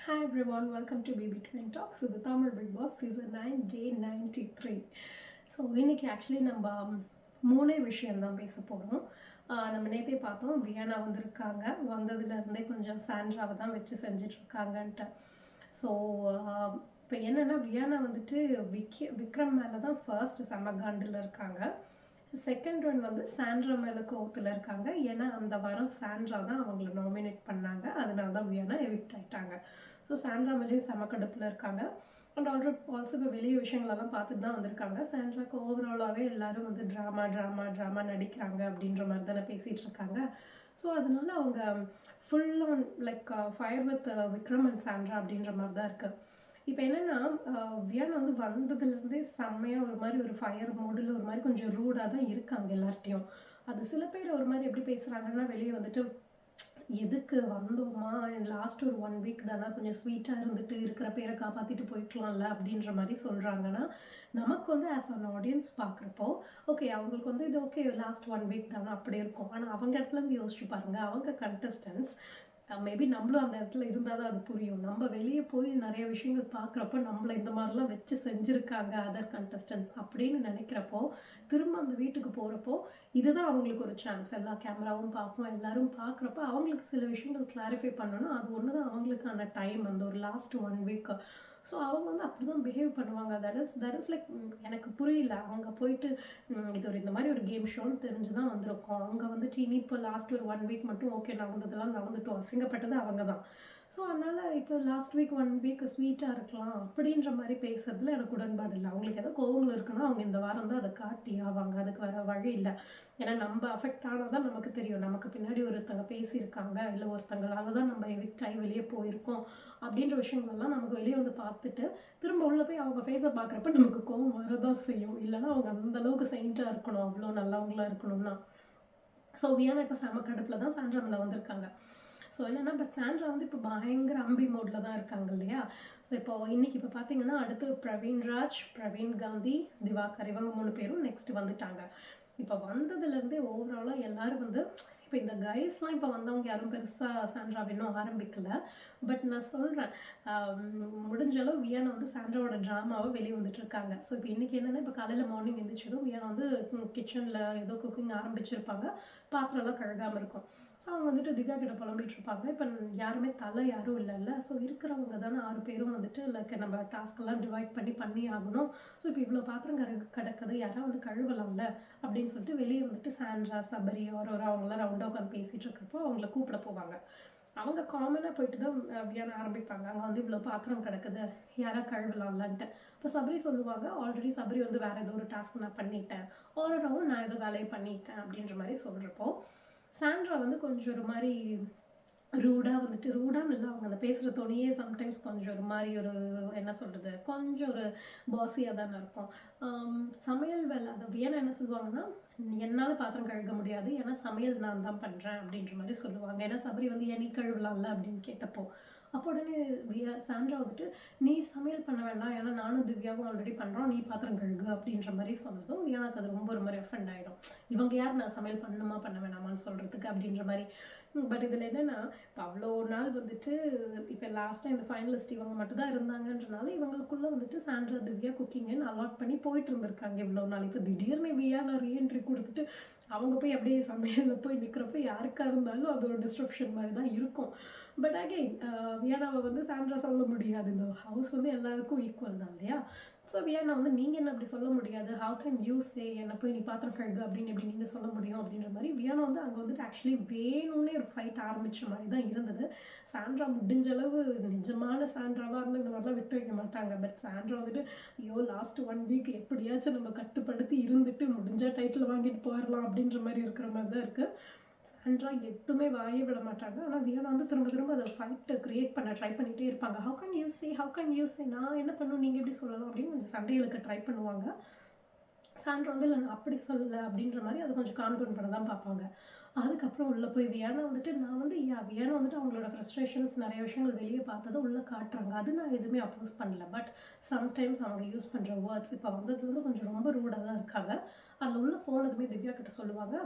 Hi everyone, welcome to Baby Twin Talks. இது Tamil big Boss season 9 டே 93. So இன்னைக்கு actually நம்ம மூணே விஷயம்தான் பேச போகிறோம். நம்ம நேற்றே பார்த்தோம் வியானா வந்திருக்காங்க. வந்ததுலேருந்தே கொஞ்சம் சாண்ட்ராவை தான் வச்சு செஞ்சிட்ருக்காங்கன்ட்டு. ஸோ இப்போ என்னென்னா வியானா வந்துட்டு விக்ரம் மேலே தான் ஃபர்ஸ்ட் செம்ம காண்டில் இருக்காங்க. செகண்ட் ஒன் வந்து சாண்ட்ரா மேலே கோவத்தில் இருக்காங்க. ஏன்னா அந்த வாரம் சாண்ட்ரா தான் அவங்கள நாமினேட் பண்ணாங்க. அதனால தான் வியானா எவிக்ட் ஆகிட்டாங்க. ஸோ சாண்ட்ரா மேலேயும் செம கடுப்பில் இருக்காங்க. அண்ட் ஆல்சோ இப்போ வெளிய விஷயங்களெல்லாம் பார்த்துட்டு தான் வந்திருக்காங்க. சாண்ட்ராக்கு ஓவராலாகவே எல்லாரும் வந்து ட்ராமா நடிக்கிறாங்க அப்படின்ற மாதிரி தானே பேசிகிட்டு இருக்காங்க. ஸோ அதனால அவங்க full on like fire with Vikram and Sandra அப்படின்ற மாதிரி தான் இருக்குது. இப்போ என்னென்னா வியானா வந்து வந்ததுலேருந்தே செம்மையாக ஒரு மாதிரி ஒரு ஃபயர் மோடில் ஒரு மாதிரி கொஞ்சம் ரூடாக தான் இருக்காங்க எல்லார்ட்டையும். அது சில பேர் ஒரு மாதிரி எப்படி பேசுகிறாங்கன்னா வெளியே வந்துட்டு எதுக்கு வந்தோமா லாஸ்ட் ஒரு 1 வீக் தானே கொஞ்சம் ஸ்வீட்டாக இருந்துட்டு இருக்கிற பேரை காப்பாற்றிட்டு போய்க்கலாம்ல அப்படின்ற மாதிரி சொல்கிறாங்கன்னா நமக்கு வந்து ஆஸ் அன் ஆடியன்ஸ் பார்க்குறப்போ ஓகே அவங்களுக்கு வந்து இது ஓகே லாஸ்ட் 1 வீக் தானே அப்படி இருக்கும். ஆனால் அவங்க இடத்துலேருந்து யோசிச்சு பாருங்கள், அவங்க கண்டஸ்டன்ஸ் மேபி நம்மளும் அந்த இடத்துல இருந்தால் தான் அது புரியும். நம்ம வெளியே போய் நிறைய விஷயங்கள் பார்க்குறப்போ நம்மளை இந்த மாதிரிலாம் வச்சு செஞ்சுருக்காங்க அதர் கண்டஸ்டன்ஸ் அப்படின்னு நினைக்கிறப்போ திரும்ப அந்த வீட்டுக்கு போகிறப்போ இதுதான் அவங்களுக்கு ஒரு சான்ஸ். எல்லா கேமராவும் பார்ப்போம், எல்லாரும் பார்க்குறப்போ அவங்களுக்கு சில விஷயங்கள் கிளாரிஃபை பண்ணணும். அது ஒன்று தான் அவங்களுக்கான டைம் அந்த ஒரு லாஸ்ட் 1 வீக். ஸோ அவங்க வந்து அப்படி தான் பிஹேவ் பண்ணுவாங்க. தட் இஸ் லைக் எனக்கு புரியல. அவங்க போயிட்டு இது ஒரு இந்த மாதிரி ஒரு கேம் ஷோன்னு தெரிஞ்சு தான் வந்திருக்கோம். அவங்க வந்துட்டு இனி இப்போ லாஸ்ட் ஒரு 1 வீக் மட்டும் ஓகே நடந்ததெல்லாம் நடந்துட்டோம், அசிங்கப்பட்டது அவங்க தான். ஸோ அதனால் இப்போ லாஸ்ட் வீக் 1 வீக் ஸ்வீட்டாக இருக்கலாம் அப்படின்ற மாதிரி பேசுறதுல எனக்கு உடன்பாடு இல்லை. அவங்களுக்கு ஏதோ கோவங்கள் இருக்குன்னா அவங்க இந்த வாரம் தான் அதை காட்டி ஆவாங்க. அதுக்கு வேறு வழி இல்லை. ஏன்னா நம்ம அஃபெக்ட் ஆனால் தான் நமக்கு தெரியும். நமக்கு பின்னாடி ஒருத்தங்க பேசியிருக்காங்க, இல்லை ஒருத்தங்களால தான் நம்ம எவிக்ட் ஆகி வெளியே போயிருக்கோம் அப்படின்ற விஷயங்கள்லாம் நமக்கு வெளியே வந்து பார்த்துட்டு திரும்ப உள்ளே போய் அவங்க ஃபேஸை பார்க்குறப்ப நமக்கு கோவம் வரதான் செய்யும். இல்லைன்னா அவங்க அந்தளவுக்கு செயின்ட்டாக இருக்கணும், அவ்வளோ நல்லவங்களாக இருக்கணும்னா. ஸோ வியானா இப்போ செம கடுப்பில் தான் சாண்ட்ரா மேலே வந்திருக்காங்க. ஸோ என்னென்னா பட் சாண்ட்ரா வந்து இப்போ பயங்கர அம்பி மோடில் தான் இருக்காங்க இல்லையா. ஸோ இப்போ இன்றைக்கி இப்போ பார்த்தீங்கன்னா அடுத்து பிரவீன் ராஜ், பிரவீன் காந்தி, திவாகர் இவங்க 3 பேரும் நெக்ஸ்ட் வந்துட்டாங்க. இப்போ வந்ததுலேருந்தே ஓவராலாக எல்லோரும் வந்து இப்போ இந்த கைஸ்லாம் இப்போ வந்தவங்க யாரும் பெருசாக சாண்ட்ராவை இன்னும் ஆரம்பிக்கல. பட் நான் சொல்கிறேன் முடிஞ்ச அளவு வியானா வந்து சாண்ட்ராவோட ட்ராமாவை வெளியே வந்துட்டுருக்காங்க. ஸோ இப்போ இன்றைக்கி என்னென்னா இப்போ காலையில் மார்னிங் எழுந்திரிச்சதும் வியானா வந்து கிச்சனில் ஏதோ குக்கிங் ஆரம்பிச்சிருப்பாங்க, பாத்திரம்லாம் கழுகாமல் இருக்கும். ஸோ அவங்க வந்துட்டு திவ்யா கிட்ட புலம்பிகிட்டு இருப்பாங்க. இப்போ யாருமே யாரும் இல்லைல்ல. ஸோ இருக்கிறவங்க தானே 6 பேரும் வந்துட்டு லைக் நம்ம டாஸ்க்கெல்லாம் டிவைட் பண்ணி ஆகணும். ஸோ இப்போ இவ்வளோ பாத்திரம் கிடக்குது, யாராவது வந்து கழுவலாம்ல அப்படின்னு சொல்லிட்டு வெளியே வந்துட்டு சாண்ட்ரா, சபரி, ஆரோரா அவங்களாம் ரவுண்டாக உட்காந்து பேசிகிட்டு இருக்கப்போ அவங்கள கூப்பிட போவாங்க. அவங்க காமனாக போயிட்டு தான் வியானா ஆரம்பிப்பாங்க. அங்கே வந்து இவ்வளோ பாத்திரம் கிடக்குது, யாராவது கழுவலாம்லன்ட்டு. இப்போ சபரி சொல்லுவாங்க, ஆல்ரெடி சபரி வந்து வேறு ஏதோ ஒரு டாஸ்க் நான் பண்ணிட்டேன், ஆரோராவும் நான் ஏதோ வேலையை பண்ணிட்டேன் அப்படின்ற மாதிரி சொல்கிறப்போ சாண்ட்ரா வந்து கொஞ்சம் ஒரு மாதிரி ரூடாக வந்துட்டு ரூடான்னு இல்லை, அவங்க அந்த பேசுகிற துணியே சம்டைம்ஸ் கொஞ்சம் ஒரு மாதிரி ஒரு என்ன சொல்கிறது கொஞ்சம் ஒரு பாஸியாக தானே இருக்கும். சமையல் வேலை அதை வியானா என்ன சொல்லுவாங்கன்னா என்னால் பாத்திரம் கழுக முடியாது, ஏன்னா சமையல் நான் தான் பண்ணுறேன் அப்படின்ற மாதிரி சொல்லுவாங்க. ஏன்னா சபரி வந்து நீ கழுவலாம்ல அப்படின்னு கேட்டப்போ அப்போ உடனே சாண்ட்ரா வந்துட்டு நீ சமையல் பண்ண வேண்டாம், ஏன்னா நானும் திவ்யாவும் ஆல்ரெடி பண்ணுறோம், நீ பாத்திரம் கழுகு அப்படின்ற மாதிரி சொன்னதும் எனக்கு அது ரொம்ப ஒரு மாதிரி அஃபெண்ட் ஆகிடும். இவங்க யார் நான் சமையல் பண்ணணுமா பண்ண வேணாமான்னு சொல்கிறதுக்கு அப்படின்ற மாதிரி. பட் இதில் என்னென்னா இப்போ அவ்வளோ நாள் வந்துட்டு இப்போ லாஸ்ட்டாக இந்த ஃபைனலிஸ்ட் இவங்க மட்டும் தான் இருந்தாங்கன்றனால இவங்களுக்குள்ளே வந்துட்டு சாண்ட்ரா, திவ்யா குக்கிங்னு அலாட் பண்ணி போயிட்டு இருந்திருக்காங்க இவ்வளோ நாள். இப்போ திடீர்னு வியானா ரீஎன்ட்ரி கொடுத்துட்டு அவங்க போய் அப்படியே சமையலில் போய் நிற்கிறப்ப யாருக்காக இருந்தாலும் அது ஒரு டிஸ்ட்ரப்ஷன் மாதிரி தான் இருக்கும். பட் அகெயின் வியானாவை வந்து சாண்ட்ரா சொல்ல முடியாது, இந்த ஹவுஸ் வந்து எல்லாருக்கும் ஈக்குவல் தான் இல்லையா. ஸோ வியானா வந்து நீங்கள் என்ன அப்படி சொல்ல முடியாது, ஹவு கேன் யூ சே என்னை போய் நீ பாத்திரம் கழுகு அப்படின்னு எப்படி நீங்கள் சொல்ல முடியும் அப்படின்ற மாதிரி வியானா வந்து அங்கே வந்துட்டு ஆக்சுவலி வேணும்னே ஒரு ஃபைட் ஆரம்பித்த மாதிரி தான் இருந்தது. சாண்ட்ரா முடிஞ்ச அளவு நிஜமான சாண்ட்ராவாக இருந்து இந்த மாதிரிலாம் விட்டு வைக்க மாட்டாங்க. பட் சாண்ட்ரா வந்துட்டு ஐயோ லாஸ்ட் 1 வீக் எப்படியாச்சும் நம்ம கட்டுப்படுத்தி இருந்துட்டு முடிஞ்ச டைட்டில் வாங்கிட்டு போயிடலாம் அப்படின்ற மாதிரி இருக்கிற மாதிரி தான் இருக்குது. சாண்ட்ரா எதுவுமே வாயே விட மாட்டாங்க. ஆனால் வியானா வந்து திரும்ப அதை ஃபைட்டை க்ரியேட் பண்ண ட்ரை பண்ணிகிட்டே இருப்பாங்க. ஹவு கேன் யூ சே நான் என்ன பண்ணும் நீங்கள் எப்படி சொல்லலாம் அப்படின்னு கொஞ்சம் சண்டைகளுக்கு ட்ரை பண்ணுவாங்க. சாண்ட்ரா வந்து இல்லை நான் அப்படி சொல்லலை அப்படின்ற மாதிரி அதை கொஞ்சம் காம் டவுன் பண்ண தான் பார்ப்பாங்க. அதுக்கப்புறம் உள்ளே போய் வியானா வந்துட்டு நான் வந்து வியானா வந்துட்டு அவங்களோட ஃப்ரஸ்ட்ரேஷன்ஸ் நிறைய விஷயங்கள் வெளியே பார்த்ததை உள்ளே காட்டுறாங்க. அது நான் எதுவுமே அப்போஸ் பண்ணல. பட் சம்டைம்ஸ் அவங்க யூஸ் பண்ணுற வேர்ட்ஸ் இப்போ வந்ததுலேருந்து கொஞ்சம் ரொம்ப ரூடாக தான் இருக்காங்க. அதில் உள்ளே போனதுமே திவ்யா கிட்ட சொல்லுவாங்க,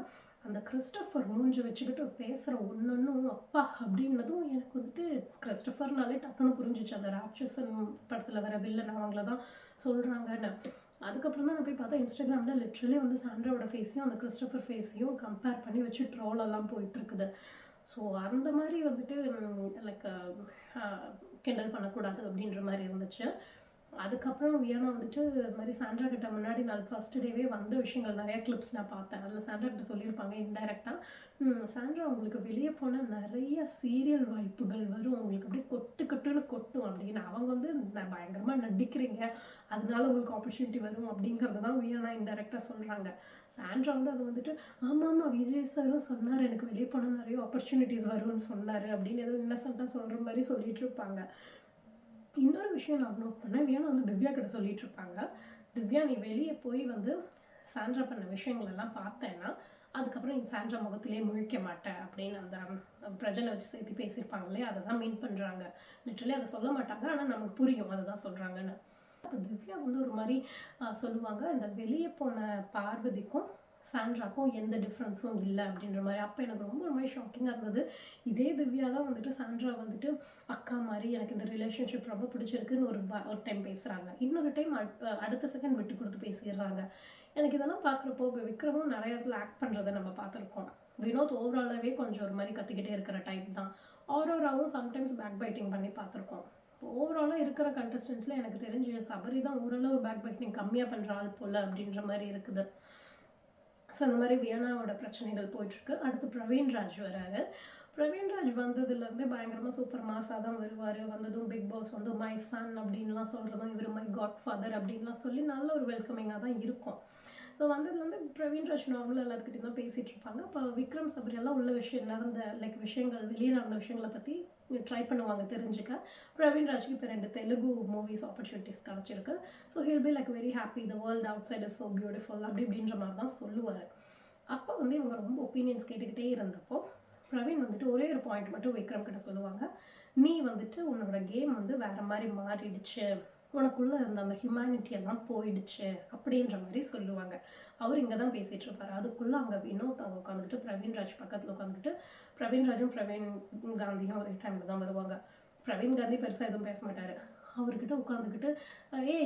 அந்த கிறிஸ்டோஃபர் மூஞ்சி வச்சுக்கிட்டு பேசுகிற ஒன்னொன்னும் அப்பா அப்படின்னதும் எனக்கு வந்துட்டு கிறிஸ்டோஃபர்னாலே டக்குன்னு புரிஞ்சிச்சு. அந்த ராட்சசன் படத்தில் வர வில்லன் அவங்கள தான் சொல்கிறாங்கன்னு. அதுக்கப்புறம் தான் நான் போய் பார்த்தா இன்ஸ்டாகிராமில் லிட்ரலி வந்து சாண்ட்ராவோட ஃபேஸையும் அந்த கிறிஸ்டோஃபர் ஃபேஸையும் கம்பேர் பண்ணி வச்சு ட்ரோலெல்லாம் போயிட்டுருக்குது. ஸோ அந்த மாதிரி வந்துட்டு லைக் கிண்டல் பண்ணக்கூடாது அப்படின்ற மாதிரி இருந்துச்சு. அதுக்கப்புறம் வியானா வந்துட்டு இது மாதிரி சாண்ட்ரா கிட்ட முன்னாடி நாள் ஃபர்ஸ்ட் டேவே வந்த விஷயங்கள் நிறையா கிளிப்ஸ் நான் பார்த்தேன். அதில் சாண்ட்ரா கிட்ட சொல்லியிருப்பாங்க இன்டைரக்டாக, சாண்ட்ரா உங்களுக்கு வெளியே போனால் நிறைய சீரியல் வாய்ப்புகள் வரும், உங்களுக்கு அப்படியே கொட்டு கொட்டுன்னு கொட்டும் அப்படின்னு. அவங்க வந்து நான் பயங்கரமாக நடிக்கிறீங்க, அதனால உங்களுக்கு ஆப்பர்ச்சுனிட்டி வரும் அப்படிங்கிறது தான் வியானா இன்டைரக்டாக சொல்கிறாங்க. சாண்ட்ரா வந்து அது வந்துட்டு ஆமாம் விஜய் சாரும் சொன்னார் எனக்கு வெளியே போனால் நிறைய ஆப்பர்ச்சுனிட்டிஸ் வரும்னு சொன்னார் அப்படின்னு ஏதோ இன்னசென்ட்டாக சொல்கிற மாதிரி சொல்லிட்டு இருப்பாங்க. இன்னொரு விஷயம் நான் நோட் பண்ணேன், வியானா வந்து திவ்யா கிட்ட சொல்லிட்டு இருப்பாங்க, திவ்யா நீ வெளியே போய் வந்து சாண்ட்ரா பண்ண விஷயங்கள் எல்லாம் பார்த்தேன்னா அதுக்கப்புறம் நீ சாண்ட்ரா முகத்திலே முழிக்க மாட்டேன் அப்படின்னு அந்த பிரஜனை வச்சு சேர்த்து பேசியிருப்பாங்களே, அதை தான் மீன் பண்ணுறாங்க. லிட்டரலி அதை சொல்ல மாட்டாங்க, ஆனால் நமக்கு புரியும் அதை தான் சொல்கிறாங்கன்னு. அப்போ திவ்யா வந்து ஒரு மாதிரி சொல்லுவாங்க, இந்த வெளியே போன பார்வதிக்கும் சாண்ட்ராக்கும் எந்த டிஃப்ரென்ஸும் இல்லை அப்படின்ற மாதிரி. அப்போ எனக்கு ரொம்ப ஒரு மாதிரி ஷாக்கிங்காக இருந்தது. இதே திவ்யா தான் வந்துட்டு சாண்ட்ரா வந்துட்டு அக்கா மாதிரி எனக்கு இந்த ரிலேஷன்ஷிப் ரொம்ப பிடிச்சிருக்குன்னு ஒரு டைம் பேசுகிறாங்க, இன்னொரு டைம் அடுத்த செகண்ட் விட்டு கொடுத்து பேசிடுறாங்க. எனக்கு இதெல்லாம் பார்க்குறப்போ விக்ரமும் நிறைய இடத்துல ஆக்ட் பண்ணுறதை நம்ம பார்த்துருக்கோம். வினோத் ஓவராலாகவே கொஞ்சம் ஒரு மாதிரி கத்திக்கிட்டே இருக்கிற டைப் தான். ஆரோராவும் சம்டைம்ஸ் பேக் பைட்டிங் பண்ணி பார்த்துருக்கோம். ஓவராலாக இருக்கிற கண்டஸ்டன்ஸில் எனக்கு தெரிஞ்சு சபரி தான் ஓரளவு பேக் பைட்டிங் கம்மியாக பண்ணுற ஆள் போல் அப்படின்ற மாதிரி இருக்குது. ஸோ அந்த மாதிரி வியானாவோட பிரச்சனைகள் போயிட்டுருக்கு. அடுத்து பிரவீன்ராஜ் வராரு. பிரவீன்ராஜ் வந்ததுலேருந்தே பயங்கரமாக சூப்பர் மாஸாக தான் வருவார். வந்ததும் பிக் பாஸ் வந்து மை சன் அப்படின்லாம் சொல்கிறதும், இவர் மை காட் ஃபாதர் அப்படின்லாம் சொல்லி நல்ல ஒரு வெல்கமிங்காக தான் இருக்கும். ஸோ வந்ததுலேருந்து பிரவீன்ராஜ் நார்மலாக எல்லாத்துக்கிட்டையும் தான் பேசிகிட்டு இருப்பாங்க. அப்போ விக்ரம் சபரியெல்லாம் உள்ள விஷயங்கள் வெளியே நடந்த விஷயங்களை பற்றி ட்ரை பண்ணுவாங்க தெரிஞ்சுக்க. பிரவீன்ராஜ்க்கு இப்போ 2 தெலுங்கு மூவிஸ் ஆப்பர்ச்சுனிட்டிஸ் கிடச்சிருக்கு. So he'll be like very happy, the world outside is so beautiful அப்படி இப்படின்ற மாதிரி தான் சொல்லுவார். அப்போ வந்து இவங்க ரொம்ப ஒப்பீனியன்ஸ் கேட்டுக்கிட்டே இருந்தப்போ பிரவீன் வந்துட்டு ஒரே ஒரு பாயிண்ட் மட்டும் விக்ரம் கிட்ட சொல்லுவாங்க, நீ வந்துட்டு உன்னோட கேம் வந்து வேறு மாதிரி மாறிடுச்சு, உனக்குள்ளே இருந்த அந்த ஹியூமனிட்டி எல்லாம் போயிடுச்சு அப்படின்ற மாதிரி சொல்லுவாங்க. அவர் இங்கே தான் பேசிகிட்டு இருப்பார். அதுக்குள்ளே அங்கே வினோத் அவங்க உட்காந்துக்கிட்டு பிரவீன்ராஜ் பக்கத்தில் உட்காந்துக்கிட்டு, பிரவீன்ராஜும் பிரவீன் காந்தியும் ஒரே டைமில் தான் வருவாங்க. பிரவீன் காந்தி பெருசாக எதுவும் பேச மாட்டார். அவர்கிட்ட உட்காந்துக்கிட்டு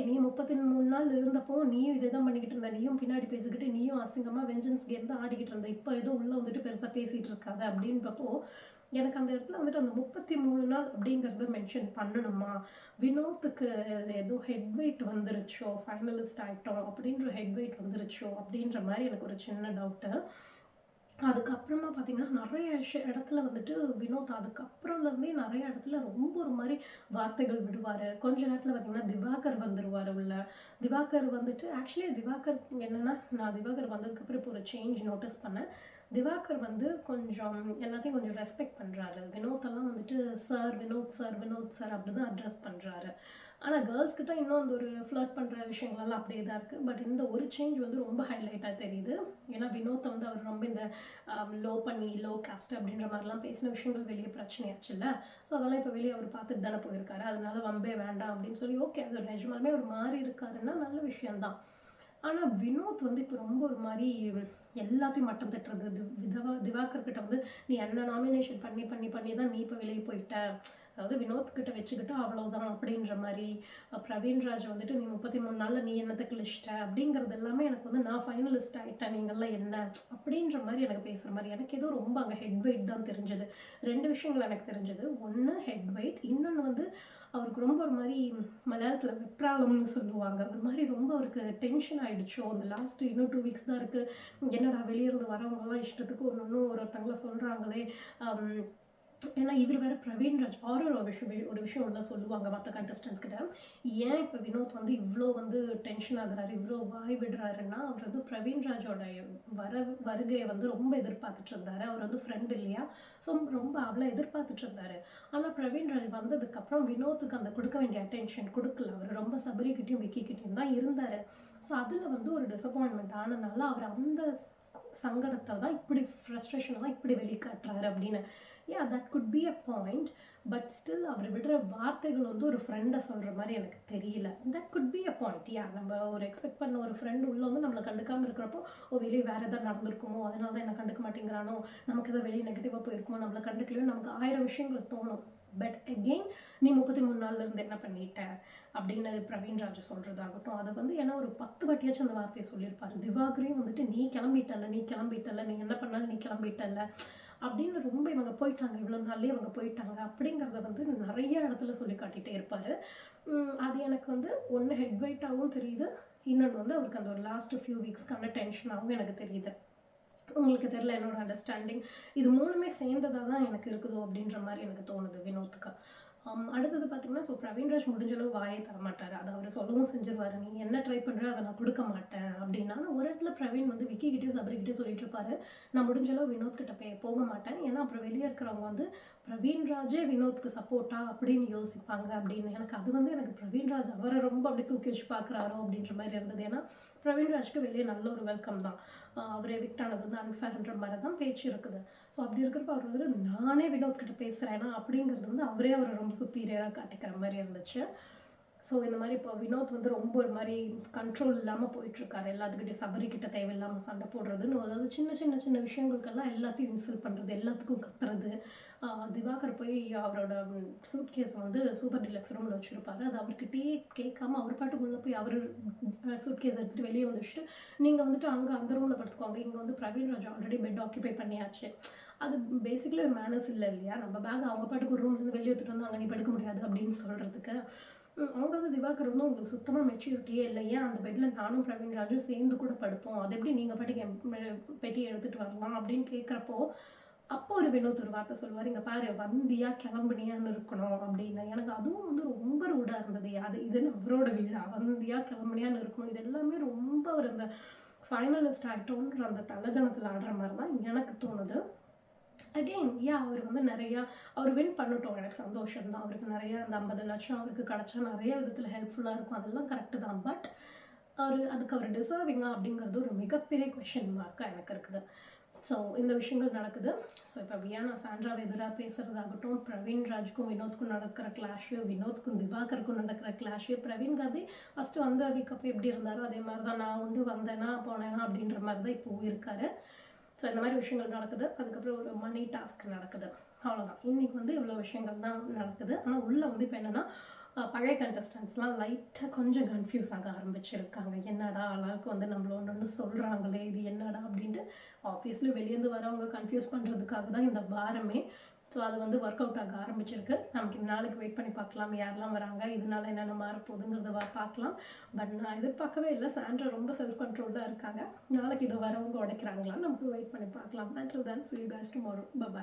நீ 33 நாள் இருந்தப்போ நீயும் இதே தான் பண்ணிக்கிட்டு இருந்த, நீயும் பின்னாடி பேசிக்கிட்டு நீயும் அசிங்கமாக வெஞ்சன்ஸ் கேம் தான் ஆடிக்கிட்டு இருந்த, இப்போ ஏதோ உள்ளே வந்துட்டு பெருசாக பேசிகிட்டு இருக்காது அப்படின்றப்போ எனக்கு அந்த இடத்துல வந்துட்டு அந்த 33 நாள் அப்படிங்கிறத மென்ஷன் பண்ணணுமா, வினோத்துக்கு ஏதோ ஹெட் வெயிட் வந்துருச்சோ, ஃபைனலிஸ்ட் ஆகிட்டோம் அப்படின்ற ஹெட் வெயிட் வந்துருச்சோ அப்படின்ற மாதிரி எனக்கு ஒரு சின்ன டவுட்டு. அதுக்கப்புறமா பார்த்தீங்கன்னா நிறைய இடத்துல வந்துட்டு வினோத் அதுக்கப்புறம்லேருந்தே நிறைய இடத்துல ரொம்ப ஒரு மாதிரி வார்த்தைகள் விடுவார். கொஞ்ச நேரத்தில் பார்த்தீங்கன்னா திவாகர் வந்துடுவார் உள்ள. திவாகர் வந்துட்டு ஆக்சுவலி திவாகர் என்னென்னா, நான் திவாகர் வந்ததுக்கப்புறம் இப்போ ஒரு சேஞ்ச் நோட்டீஸ் பண்ணேன். திவாகர் வந்து கொஞ்சம் எல்லாத்தையும் கொஞ்சம் ரெஸ்பெக்ட் பண்ணுறாரு. வினோத்தெல்லாம் வந்துட்டு sir Vinod sir Vinod sir அப்படி தான் அட்ரஸ் பண்ணுறாரு. ஆனால் கேர்ள்ஸ்கிட்ட இன்னும் அந்த ஒரு ஃப்ளர்ட் பண்ணுற விஷயங்கள்லாம் அப்படியே தான் இருக்குது. பட் இந்த ஒரு சேஞ்ச் வந்து ரொம்ப ஹைலைட்டாக தெரியுது. ஏன்னா வினோத்தை வந்து அவர் ரொம்ப இந்த லோ காஸ்ட் அப்படின்ற மாதிரிலாம் பேசின விஷயங்கள் வெளியே பிரச்சனையாச்சுல்ல. ஸோ அதெல்லாம் இப்போ வெளியே அவர் பார்த்துட்டு தானே போயிருக்காரு. அதனால வம்பே வேண்டாம் அப்படின்னு சொல்லி ஓகே, அது நிஜமாலுமே அவர் மாறி இருக்காருன்னா நல்ல விஷயம்தான். ஆனால் வினோத் வந்து இப்போ ரொம்ப ஒரு மாதிரி எல்லாத்தையும் மட்டம் தட்டுறது. திவாகர் கிட்ட வந்து நீ என்ன நாமினேஷன் பண்ணி பண்ணி பண்ணி தான் நீ இப்போ வெளியே போயிட்ட, அதாவது வினோத் கிட்ட வச்சுக்கிட்டு அவ்வளோதான் அப்படின்ற மாதிரி. பிரவீன்ராஜ் வந்துட்டு நீ 33 நாளில் நீ என்னத்தை கிழிச்சிட்ட அப்படிங்கிறது எல்லாமே எனக்கு வந்து நான் ஃபைனலிஸ்ட் ஆகிட்டேன், நீங்கள்லாம் என்ன அப்படின்ற மாதிரி எனக்கு பேசுகிற மாதிரி. எனக்கு ஏதோ ரொம்ப அங்கே ஹெட் வெயிட் தான் தெரிஞ்சது. 2 விஷயங்கள் எனக்கு தெரிஞ்சது. ஒன்று ஹெட் வெயிட், இன்னொன்று வந்து அவருக்கு ரொம்ப ஒரு மாதிரி மலையாளத்தில் வெப்ராளம்னு சொல்லுவாங்க, ஒரு மாதிரி ரொம்ப அவருக்கு டென்ஷன் ஆகிடுச்சோ. அந்த லாஸ்ட்டு இன்னும் 2 வீக்ஸ் தான் இருக்குது, என்னடா வெளியிருந்து வரவங்கலாம் இஷ்டத்துக்கு ஒருத்தவங்கள சொல்கிறாங்களே. ஏன்னா இவர் வேறு பிரவீன்ராஜ் ஒரு விஷயம் உள்ள சொல்லுவாங்க மற்ற கண்டஸ்டன்ஸ் கிட்ட, ஏன் இப்போ வினோத் வந்து இவ்வளோ வந்து டென்ஷன் ஆகுறாரு, இவ்வளோ வாய் விடுறாருன்னா அவர் வந்து பிரவீன்ராஜோட வருகையை வந்து ரொம்ப எதிர்பார்த்துட்டு இருந்தார். அவர் வந்து ஃப்ரெண்ட் இல்லையா, ஸோ ரொம்ப அவ்வளோ எதிர்பார்த்துட்டு இருந்தார். ஆனால் பிரவீன்ராஜ் வந்ததுக்கப்புறம் வினோத்துக்கு அந்த கொடுக்க வேண்டிய அட்டென்ஷன் கொடுக்கல. அவர் ரொம்ப சபரிக்கிட்டையும் விக்கிக்கிட்டையும் தான் இருந்தார். ஸோ அதில் வந்து ஒரு டிசப்பாயின்மெண்ட் ஆனதுனால அவர் அந்த சங்கடத்தை தான் இப்படி ஃப்ரஸ்ட்ரேஷனை தான் இப்படி வெளிக்காட்டுறாரு அப்படின்னு. That could be a point. But still அவர் விடுற வார்த்தைகள் வந்து ஒரு ஃப்ரெண்டை சொல்கிற மாதிரி எனக்கு தெரியல. That could be a point. நம்ம ஒரு எக்ஸ்பெக்ட் பண்ண ஒரு ஃப்ரெண்டு உள்ள வந்து நம்மளை கண்டுக்காமல் இருக்கிறப்போ, வெளியே வேறு எதாவது நடந்திருக்குமோ, அதனால தான் என்ன கண்டுக்க மாட்டேங்கிறானோ, நமக்கு எதாவது வெளியே நெகட்டிவாக போயிருக்குமோ, நம்மளை கண்டுக்கலையோ, நமக்கு 1000 விஷயங்கள் தோணும். பட் அகெயின் நீ 33 நாள்ல இருந்து என்ன பண்ணிட்ட அப்படின்னு பிரவீன் ராஜ் சொல்கிறதாகட்டும், அதை வந்து ஏன்னா ஒரு 10 வாட்டியாச்சும் அந்த வார்த்தையை சொல்லியிருப்பாரு. திவாகரையும் வந்துட்டு நீ கிளம்பிட்டல்ல, நீ என்ன பண்ணாலும் நீ கிளம்பிட்டல்ல அப்படின்னு ரொம்ப இவங்க போயிட்டாங்க, இவ்வளோ நாள்லேயே இவங்க போயிட்டாங்க அப்படிங்கிறத வந்து நிறைய இடத்துல சொல்லி காட்டிகிட்டே இருப்பார். அது எனக்கு வந்து ஒன்று ஹெட் வெயிட்டாகவும் தெரியுது, இன்னொன்று வந்து அவருக்கு அந்த ஒரு லாஸ்ட் ஃபியூ வீக்ஸ்க்கான டென்ஷனாகவும் எனக்கு தெரியுது. உங்களுக்கு தெரியல என்னோட அண்டர்ஸ்டாண்டிங். இது 3மே சேர்ந்ததாக தான் எனக்கு இருக்குதோ அப்படின்ற மாதிரி எனக்கு தோணுது வினோத்துக்கு. அடுத்தது பார்த்தீங்கன்னா, பிரவீன்ராஜ் முடிஞ்ச அளவு வாயே தரமாட்டார். அதை அவர் சொல்லவும் செஞ்சிருவார். நீ என்ன ட்ரை பண்ணுற அதை நான் கொடுக்க மாட்டேன் அப்படின்னா, ஒரு இடத்துல பிரவீன் வந்து விக்கி கிட்டே சபரிக்கிட்டே சொல்லிட்டு இருப்பாரு, நான் முடிஞ்ச அளவு வினோத் கிட்ட போக மாட்டேன். ஏன்னா அப்புறம் வெளியே இருக்கிறவங்க வந்து பிரவீன்ராஜே வினோத்துக்கு சப்போர்ட்டா அப்படின்னு யோசிப்பாங்க அப்படின்னு. எனக்கு பிரவீன்ராஜ் அவரை ரொம்ப அப்படி தூக்கி வச்சு பார்க்குறாரோ அப்படின்ற மாதிரி இருந்தது. ஏன்னா பிரவீன்ராஜ்க்கு வெளியே நல்ல ஒரு வெல்கம் தான். அவரே எவிக்ட் ஆனது வந்து அன்ஃபேர்ன்ற மாதிரி தான் பேச்சு இருக்குது. ஸோ அப்படி இருக்கிறப்ப அவர் வந்து நானே வினோத் கிட்ட பேசுகிறேன்னா அப்படிங்கிறது வந்து அவரே அவரை ரொம்ப சுப்பீரியராக காட்டிக்கிற மாதிரி இருந்துச்சு. ஸோ இந்த மாதிரி இப்போ வினோத் வந்து ரொம்ப ஒரு மாதிரி கண்ட்ரோல் இல்லாமல் போயிட்டுருக்காரு. எல்லாத்துக்கிட்டையும் சபரிக்கிட்ட தேவையில்லாமல் சண்டை போடுறதுன்னு, அதாவது சின்ன சின்ன சின்ன விஷயங்களுக்கெல்லாம் எல்லாத்தையும் இன்சல்ட் பண்ணுறது, எல்லாத்துக்கும் கத்துறது. திவாகர் போய் அவரோட சூட் கேஸை வந்து சூப்பர் டீலக்ஸ் ரூமில் வச்சுருப்பாரு. அது அவர்கிட்டயே கேட்காம அவர் பாட்டுக்குள்ளே போய் அவர் சூட் கேஸ் எடுத்துகிட்டு வெளியே வந்து வச்சுட்டு, நீங்கள் வந்துட்டு அங்கே அந்த ரூமில் படுத்துக்கோங்க, இங்கே வந்து பிரவீன்ராஜ் ஆல்ரெடி பெட் ஆக்கியூபை பண்ணியாச்சு. அது பேசிக்கலி ஒரு மேனர்ஸ் இல்லை இல்லையா? நம்ம பேக் அவங்க பாட்டுக்கு ஒரு ரூம்லேருந்து வெளியே எடுத்துகிட்டு வந்து அங்கே நீ படுக்க முடியாது அப்படின்னு சொல்கிறதுக்கு. அவங்க வந்து திவாகர் வந்து உங்களுக்கு சுத்தமாக மெச்சூரிட்டியே இல்லை, ஏன் அந்த பெட்டில் நானும் பிரவீன்ராஜும் சேர்ந்து கூட படுப்போம், அது எப்படி நீங்கள் பாட்டுக்கு என் பெட்டியை எடுத்துகிட்டு வரலாம் அப்படின்னு கேட்குறப்போ, அப்போ ஒரு வினோத் ஒரு வார்த்தை சொல்லுவார், இங்கே பாரு வந்தியா கிளம்புனியான்னு இருக்கணும் அப்படின்னு. எனக்கு அதுவும் வந்து ரொம்ப ரூடாக இருந்தது. இதுன்னு அவரோட வீடா, வந்தியா கிளம்புனியான்னு இருக்கணும், இது எல்லாமே ரொம்ப ஒரு அந்த ஃபைனலிஸ்ட் ஆகிட்டோன்ற அந்த தலகணத்தில் ஆடுற மாதிரி தான் எனக்கு தோணுது. அகெயின் அவர் வந்து நிறையா அவர் வின் பண்ணட்டும், எனக்கு சந்தோஷம் தான். அவருக்கு நிறைய அந்த 50 லட்சம் அவருக்கு கிடச்சா நிறைய விதத்தில் ஹெல்ப்ஃபுல்லாக இருக்கும், அதெல்லாம் கரெக்டு தான். பட் அதுக்கு அவர் டிசர்விங்கா அப்படிங்கிறது ஒரு மிகப்பெரிய கொஷின் மார்க்காக எனக்கு இருக்குது. ஸோ இந்த விஷயங்கள் நடக்குது. ஸோ இப்போ வியானா சாண்ட்ராவை எதிராக பேசுகிறதாகட்டும், பிரவீன்ராஜுக்கும் வினோத்துக்கும் நடக்கிற கிளாஷு, வினோத்துக்கும் திவாகருக்கும் நடக்கிற கிளாஷு. பிரவீன் காந்தி ஃபஸ்ட்டு வந்த வீக் அப்போ எப்படி இருந்தாரோ அதே மாதிரி தான், நான் வந்து வந்தேனா போனேனா அப்படின்ற மாதிரி தான் இப்போவும் இருக்கார். ஸோ இந்த மாதிரி விஷயங்கள் நடக்குது. அதுக்கப்புறம் ஒரு மணி டாஸ்க் நடக்குது. அவ்வளோதான். இன்றைக்கி வந்து இவ்வளோ விஷயங்கள் தான் நடக்குது. ஆனால் உள்ளே வந்து இப்போ என்னென்னா, பழைய கண்டஸ்டன்ஸ்லாம் லைட்டாக கொஞ்சம் கன்ஃபியூஸ் ஆக ஆரம்பிச்சிருக்காங்க. என்னடா ஆளாளுக்கு வந்து நம்மள ஒன்று சொல்கிறாங்களே, இது என்னடா அப்படின்ட்டு. ஆஃபீஸில் வெளியேந்து வரவங்க கன்ஃபியூஸ் பண்ணுறதுக்காக தான் இந்த வாரமே. ஸோ அது வந்து ஒர்க் அவுட் ஆக ஆரம்பிச்சிருக்கு. நமக்கு நாளைக்கு வெயிட் பண்ணி பார்க்கலாம், யாரெல்லாம் வராங்க, இதனால என்னென்ன மாறப்போகுதுங்கிறத பார்க்கலாம். பட் நான் எதிர்பார்க்கவே இல்லை, சாண்ட்ரா ரொம்ப செல்ஃப் கண்ட்ரோல்டாக இருக்காங்க. நாளைக்கு இதை வரவங்க உடைக்கிறாங்களான்னு நமக்கு வெயிட் பண்ணி பார்க்கலாம். Until then, see you guys tomorrow. Bye bye.